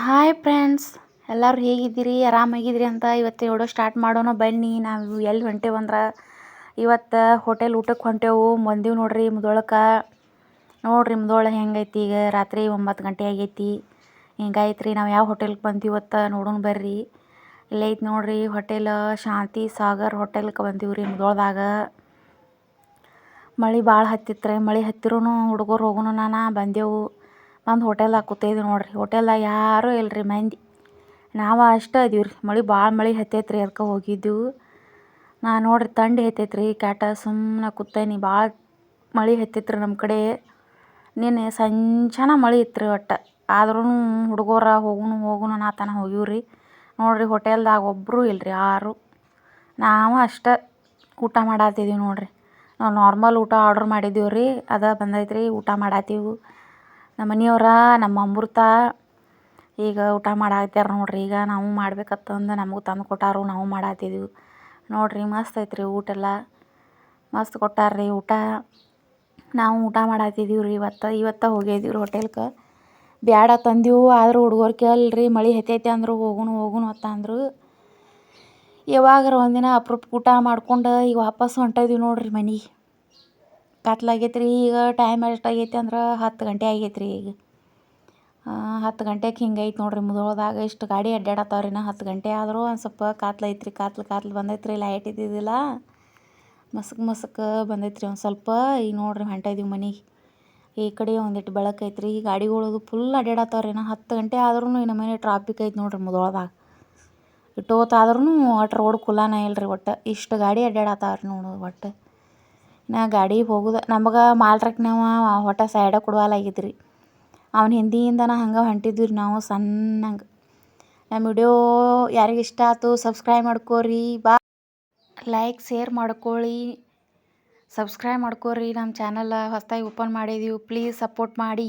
Hi friends, ಎಲ್ಲರೂ ಹೇಗಿದ್ದೀರಿ? ಆರಾಮಾಗಿದ್ದೀರಿ ಅಂತ ಇವತ್ತು ವಿಡಿಯೋ ಸ್ಟಾರ್ಟ್ ಮಾಡೋಣ ಬನ್ನಿ. ನಾವು ಎಲ್ಲಿ ಹೊಂಟೇವಂದ್ರೆ ಇವತ್ತು ಹೋಟೆಲ್ ಊಟಕ್ಕೆ ಹೊಂಟೇವು. ಬಂದೀವಿ ನೋಡ್ರಿ ಮುದೋಳಕ್ಕೆ. ನೋಡ್ರಿ ಮುದೋಳ ಹೆಂಗೈತಿ. ಈಗ ರಾತ್ರಿ 9 ಗಂಟೆ ಆಗೈತಿ. ಹಿಂಗೈತ್ರಿ. ನಾವು ಯಾವ ಹೋಟೆಲ್ಗೆ ಬಂದೀವಿ ಇವತ್ತು ನೋಡೋಣ ಬರ್ರಿ. ಇಲ್ಲೈತಿ ನೋಡ್ರಿ ಹೋಟೆಲ್ ಶಾಂತಿ ಸಾಗರ್ ಹೋಟೆಲ್ಗೆ ಬಂದೀವ್ರಿ ಮುದೋಳದಾಗ. ಮಳೆ ಭಾಳ ಹತ್ತಿತ್ರಿ. ಮಳೆ ಹತ್ತಿರೂ ಹುಡುಗರು ಹೋಗೋಣ ನಾನು ಬಂದೆವು. ಬಂದು ಹೋಟೆಲ್ದಾಗ ಕೂತಿದ್ವಿ ನೋಡ್ರಿ. ಹೋಟೆಲ್ದಾಗ ಯಾರೂ ಇಲ್ಲರಿ ಮಂದಿ, ನಾವು ಅಷ್ಟೇ ಇದೀವ್ರಿ. ಮಳೆ ಹತ್ತೈತ್ರಿ, ಅದಕ್ಕೆ ಹೋಗಿದ್ದೆವು. ನಾನು ನೋಡ್ರಿ ಥಂಡಿ ಹತ್ತೈತ್ರಿ ಕ್ಯಾಟ ಸುಮ್ಮನೆ ಕೂತೇನಿ. ಭಾಳ ಮಳೆ ಹತ್ತೈತ್ರಿ ನಮ್ಮ ಕಡೆ. ನಿನ್ನೆ ಸಂಜಾನ ಮಳೆ ಇತ್ತು ಒಟ್ಟು. ಆದ್ರೂ ಹುಡುಗರ ಹೋಗೋಣ ಅನ್ನತನ ಹೋಗಿವ್ರಿ. ನೋಡ್ರಿ ಹೋಟೆಲ್ದಾಗ ಒಬ್ಬರೂ ಇಲ್ಲರಿ, ಯಾರು. ನಾವು ಅಷ್ಟೇ ಊಟ ಮಾಡತ್ತಿದ್ದೀವಿ ನೋಡ್ರಿ. ನಾವು ನಾರ್ಮಲ್ ಊಟ ಆರ್ಡ್ರ್ ಮಾಡಿದ್ದೀವಿ ರೀ, ಅದು ಬಂದೈತ್ರಿ. ಊಟ ಮಾಡತ್ತೀವಿ. ನಮ್ಮ ಮನೆಯವ್ರ ನಮ್ಮ ಅಮೃತ ಈಗ ಊಟ ಮಾಡಾಕ್ಯಾರ ನೋಡ್ರಿ. ಈಗ ನಾವು ಮಾಡ್ಬೇಕತ್ತಂದು ನಮಗೂ ತಂದು ಕೊಟ್ಟಾರು, ನಾವು ಮಾಡತ್ತಿದ್ದೀವಿ ನೋಡ್ರಿ. ಮಸ್ತ್ ಐತ್ರಿ ಊಟ ಎಲ್ಲ, ಮಸ್ತ್ ಕೊಟ್ಟಾರ್ರಿ ಊಟ. ನಾವು ಊಟ ಮಾಡತ್ತಿದ್ದೀವಿ ರೀ. ಇವತ್ತು ಹೋಗಿದ್ದೀವಿ ಹೋಟೆಲ್ಗೆ. ಬ್ಯಾಡ ತಂದೆವು, ಆದರೂ ಹುಡುಗರು ಕೇಳಲ್ರಿ. ಮಳೆ ಹತ್ತೈತೆ ಅಂದರು ಹೋಗೋಣ ಅಂತ ಅಂದರು. ಯಾವಾಗಾರ ಒಂದಿನ ಅಪ್ರೂಪಕ್ಕೆ ಊಟ ಮಾಡ್ಕೊಂಡು ಈಗ ವಾಪಸ್ ಹೊಂಟಿದ್ದೀವಿ ನೋಡ್ರಿ ಮನೆಗೆ. ಕತ್ಲಾಗೈತ್ರಿ. ಈಗ ಟೈಮ್ ಎಷ್ಟಾಗೈತಿ ಅಂದ್ರೆ 10 ಗಂಟೆ ಆಗೈತ್ರಿ. ಈಗ 10 ಗಂಟೆಗೆ ಹಿಂಗೈತೆ ನೋಡ್ರಿ ಮುದೋಳದಾಗ. ಇಷ್ಟು ಗಾಡಿ ಅಡ್ಡಾಡತ್ತಾವ್ರಿ. 10 ಗಂಟೆ ಆದರೂ ಒಂದು ಸ್ವಲ್ಪ ಕಾತ್ಲೈತ್ರಿ. ಕಾತ್ಲು ಬಂದೈತ್ರಿ. ಲೈಟ್ ಇದ್ದಿದ್ದಿಲ್ಲ, ಮಸಕ್ ಬಂದೈತ್ರಿ ಒಂದು ಸ್ವಲ್ಪ. ಈಗ ನೋಡ್ರಿ ಹೊಂಟಿದ್ದೀವಿ ಮನೆಗೆ. ಈ ಕಡೆ ಒಂದಿಟ್ಟು ಬೆಳಕೈತ್ರಿ. ಗಾಡಿಗಳದು ಫುಲ್ ಅಡ್ಡಾಡತ್ತಾವ್ರಿ. 10 ಗಂಟೆ ಆದ್ರೂ ನಮ್ಮ ಮನೆ ಟ್ರಾಫಿಕ್ ಐತೆ ನೋಡ್ರಿ ಮುದೋಳದಾಗ. ಇಟ್ಟೋತ್ತಾದ್ರೂ ಒಟ್ಟು ರೋಡ್ ಕುಲಾನ ಇಲ್ರಿ. ಒಟ್ಟು ಇಷ್ಟು ಗಾಡಿ ಅಡ್ಡಾಡತ್ತಾವ್ರಿ ನೋಡು ಒಟ್ಟು. ಗಾಡಿ ಹೋಗುದು ನಮಗೆ ಮಾಲ್ರಕ್ನವ ಒಟ್ಟು ಸೈಡ ಕೊಡುವಲ್ಲಾಗಿದ್ರಿ. ಅವ್ನ ಹಿಂದಿಯಿಂದನ ಹಂಗೆ ಹೊಂಟಿದ್ವಿ ರೀ ನಾವು ಸಣ್ಣಂಗೆ. ನಮ್ಮ ವಿಡಿಯೋ ಯಾರಿಗೆ ಇಷ್ಟ ಆಯ್ತು ಸಬ್ಸ್ಕ್ರೈಬ್ ಮಾಡ್ಕೋರಿ. ಲೈಕ್ ಶೇರ್ ಮಾಡ್ಕೊಳ್ಳಿ, ಸಬ್ಸ್ಕ್ರೈಬ್ ಮಾಡ್ಕೋರಿ. ನಮ್ಮ ಚಾನಲ್ ಹೊಸದಾಗಿ ಓಪನ್ ಮಾಡಿದ್ದೀವಿ, ಪ್ಲೀಸ್ ಸಪೋರ್ಟ್ ಮಾಡಿ.